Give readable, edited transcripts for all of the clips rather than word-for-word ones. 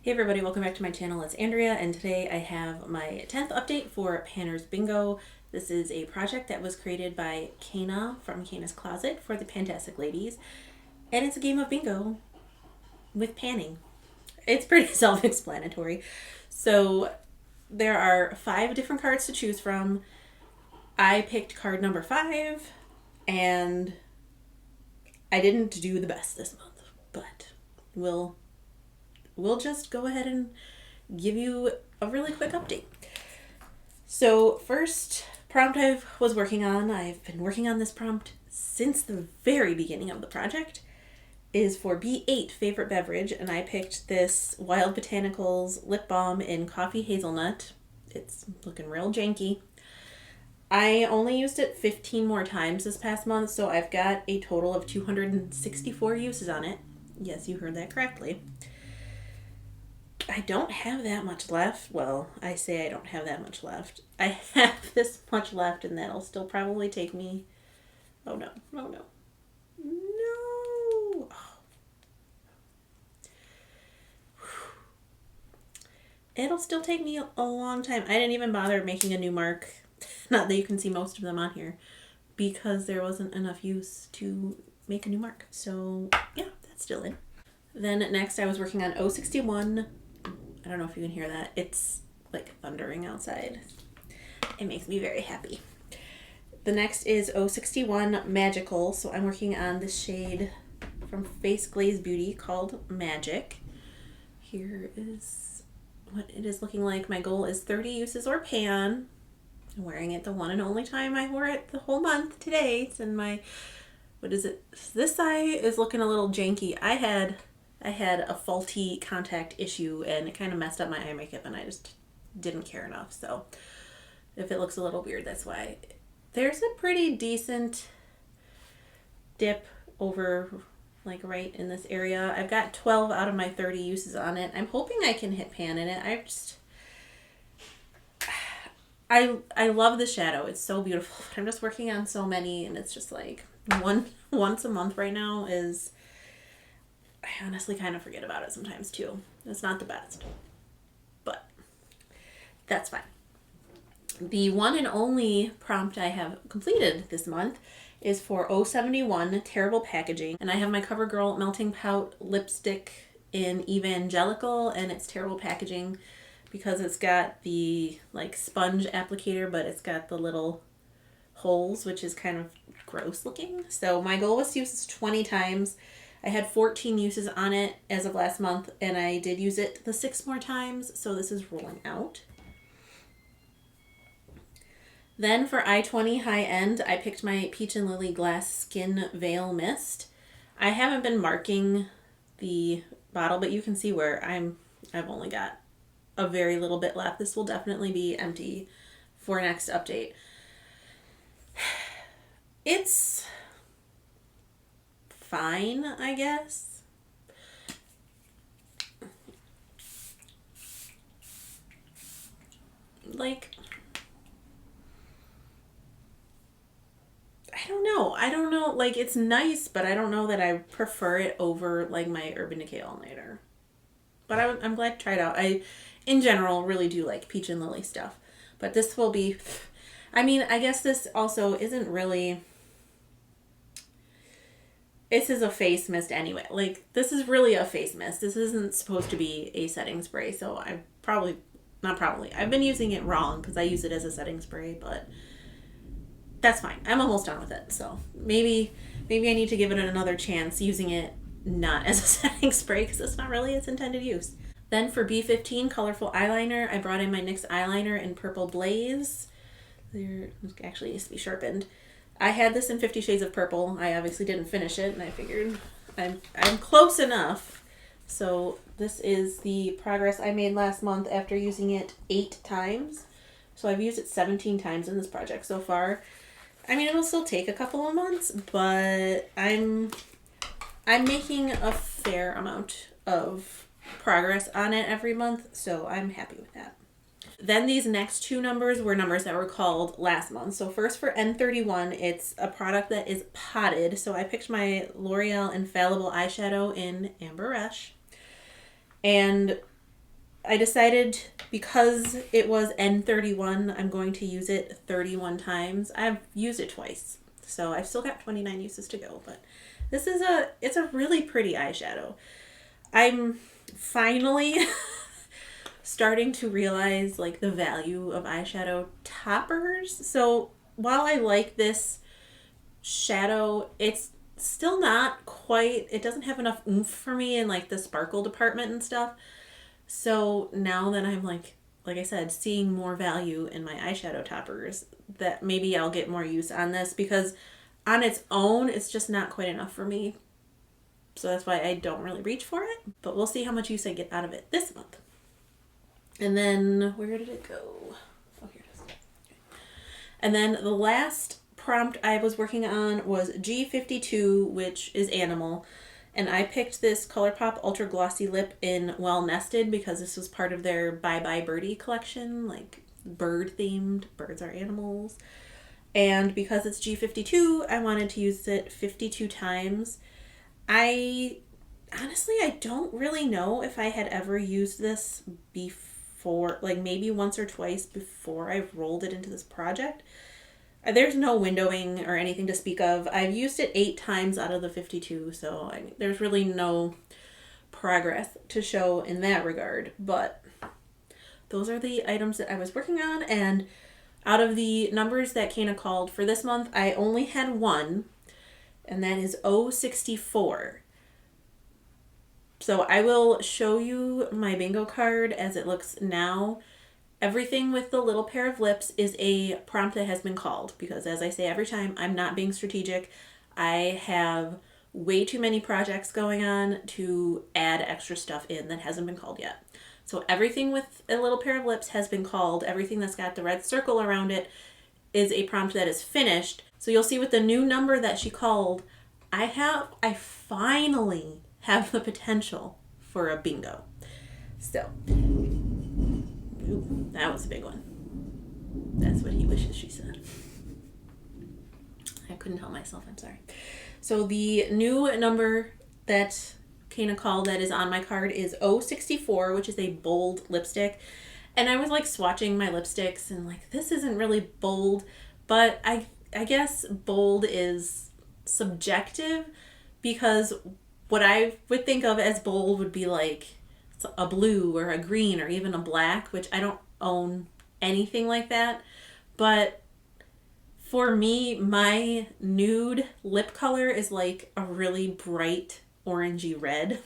Hey everybody, welcome back to my channel. It's Andrea, and today I have my 10th update for Panner's Bingo. This is a project that was created by Kana from Kana's Closet for the Pantastic Ladies, and it's a game of bingo with panning. It's pretty self-explanatory. So there are 5 different cards to choose from. I picked card number 5, and I didn't do the best this month, but we'll just go ahead and give you a really quick update. So first prompt I was working on, I've been working on this prompt since the very beginning of the project, is for B8 favorite beverage, and I picked this Wild Botanicals lip balm in coffee hazelnut. It's looking real janky. I only used it 15 more times this past month, so I've got a total of 264 uses on it. Yes, you heard that correctly. I don't have that much left. Well, I say I don't have that much left. I have this much left, and that'll still probably take me... Oh, no. Oh, no. No! Oh. It'll still take me a long time. I didn't even bother making a new mark. Not that you can see most of them on here, because there wasn't enough use to make a new mark. So, yeah, that's still in. Then next I was working on 061. I don't know if you can hear that. It's like thundering outside. It makes me very happy. The next is 061 Magical. So I'm working on this shade from Face Glaze Beauty called Magic. Here is what it is looking like. My goal is 30 uses or pan. I'm wearing it the one and only time I wore it the whole month today. It's in my, what is it? This eye is looking a little janky. I had a faulty contact issue, and it kind of messed up my eye makeup, and I just didn't care enough. So if it looks a little weird, that's why. There's a pretty decent dip over like right in this area. I've got 12 out of my 30 uses on it. I'm hoping I can hit pan in it. I love the shadow. It's so beautiful. I'm just working on so many, and it's just like once a month right now is... I honestly kind of forget about it sometimes too. It's not the best, but that's fine. The one and only prompt I have completed this month is for 071 Terrible Packaging, and I have my CoverGirl Melting Pout lipstick in Evangelical, and it's terrible packaging because it's got the like sponge applicator, but it's got the little holes, which is kind of gross looking. So my goal was to use this 20 times. I had 14 uses on it as of last month, and I did use it the 6 more times, so this is rolling out. Then for I-20 High End, I picked my Peach and Lily Glass Skin Veil Mist. I haven't been marking the bottle, but you can see where I've only got a very little bit left. This will definitely be empty for next update. It's fine, I guess. Like, I don't know. Like, it's nice, but I don't know that I prefer it over like my Urban Decay All Nighter. But I'm glad to try it out. I, in general, really do like Peach and Lily stuff. But this will be, I mean, I guess this also isn't really... This is a face mist anyway. Like, this is really a face mist. This isn't supposed to be a setting spray, so I've been using it wrong because I use it as a setting spray, but that's fine. I'm almost done with it, so maybe I need to give it another chance using it not as a setting spray because it's not really its intended use. Then for B15 Colorful Eyeliner, I brought in my NYX eyeliner in Purple Blaze. It actually needs to be sharpened. I had this in 50 Shades of Purple. I obviously didn't finish it, and I figured I'm close enough. So this is the progress I made last month after using it 8 times. So I've used it 17 times in this project so far. I mean, it'll still take a couple of months, but I'm making a fair amount of progress on it every month, so I'm happy with that. Then these next 2 numbers were numbers that were called last month. So first for N31, it's a product that is potted. So I picked my L'Oreal Infallible eyeshadow in Amber Rush. And I decided because it was N31, I'm going to use it 31 times. I've used it twice, so I've still got 29 uses to go, but this is it's a really pretty eyeshadow. I'm finally starting to realize like the value of eyeshadow toppers. So while I like this shadow, it's still not quite, it doesn't have enough oomph for me in like the sparkle department and stuff. So now that I'm like I said, seeing more value in my eyeshadow toppers, that maybe I'll get more use on this, because on its own, it's just not quite enough for me. So that's why I don't really reach for it, but we'll see how much use I get out of it this month. And then, where did it go? Oh, here it is. Okay. And then the last prompt I was working on was G52, which is animal. And I picked this ColourPop Ultra Glossy Lip in Well Nested because this was part of their Bye Bye Birdie collection, like bird themed, birds are animals. And because it's G52, I wanted to use it 52 times. I don't really know if I had ever used this before, like maybe once or twice before I've rolled it into this project. There's no windowing or anything to speak of. I've used it 8 times out of the 52, so there's really no progress to show in that regard. But those are the items that I was working on, and out of the numbers that Kana called for this month, I only had one, and that is 064. So I will show you my bingo card as it looks now. Everything with the little pair of lips is a prompt that has been called, because as I say every time, I'm not being strategic. I have way too many projects going on to add extra stuff in that hasn't been called yet. So everything with a little pair of lips has been called. Everything that's got the red circle around it is a prompt that is finished. So you'll see with the new number that she called, I finally have the potential for a bingo. So, ooh, that was a big one. That's what he wishes she said. I couldn't help myself, I'm sorry. So the new number that Kana called that is on my card is 064, which is a bold lipstick. And I was like swatching my lipsticks and like, this isn't really bold, but I guess bold is subjective, because what I would think of as bold would be like a blue or a green or even a black, which I don't own anything like that. But for me, my nude lip color is like a really bright orangey red.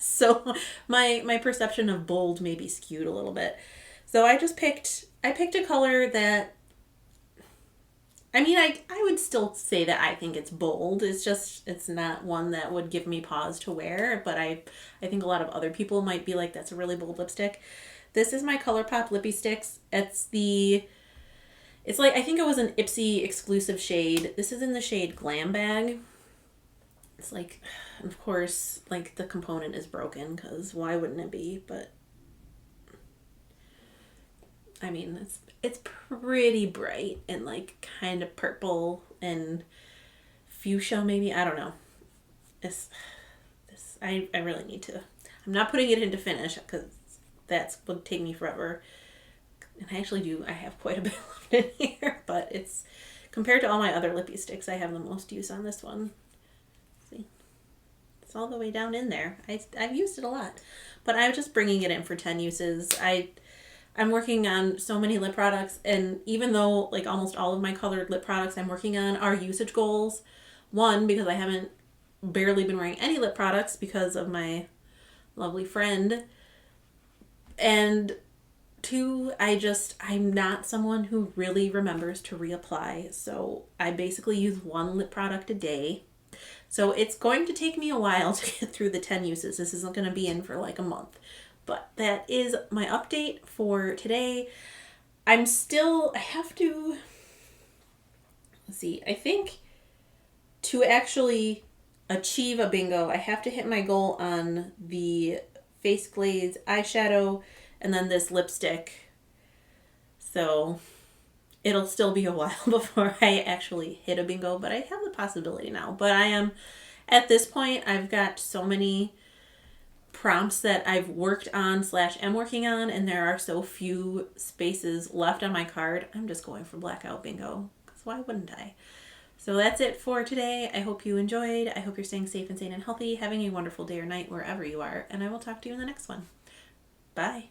So my perception of bold may be skewed a little bit. So I picked a color that, I mean, I would still say that I think it's bold. It's just, it's not one that would give me pause to wear, but I think a lot of other people might be like, that's a really bold lipstick. This is my ColourPop Lippie Sticks. It's like, I think it was an Ipsy exclusive shade. This is in the shade Glam Bag. It's like, of course, like the component is broken, because why wouldn't it be? But I mean, it's pretty bright and like kind of purple and fuchsia maybe. I don't know. I really need to. I'm not putting it into finish because that would take me forever. And I have quite a bit left in here, but it's, compared to all my other lippy sticks, I have the most use on this one. See? It's all the way down in there. I've used it a lot, but I'm just bringing it in for 10 uses. I'm working on so many lip products, and even though like almost all of my colored lip products I'm working on are usage goals, one, because I haven't barely been wearing any lip products because of my lovely friend, and two, I'm not someone who really remembers to reapply, so I basically use one lip product a day. So it's going to take me a while to get through the 10 uses. This isn't going to be in for like a month. But that is my update for today. I have to, let's see, I think to actually achieve a bingo, I have to hit my goal on the Face Glaze eyeshadow and then this lipstick. So it'll still be a while before I actually hit a bingo, but I have the possibility now. But at this point, I've got so many prompts that I've worked on / am working on, and there are so few spaces left on my card, I'm just going for Blackout Bingo, because why wouldn't I? So that's it for today. I hope you enjoyed. I hope you're staying safe and sane and healthy, having a wonderful day or night wherever you are, and I will talk to you in the next one. Bye.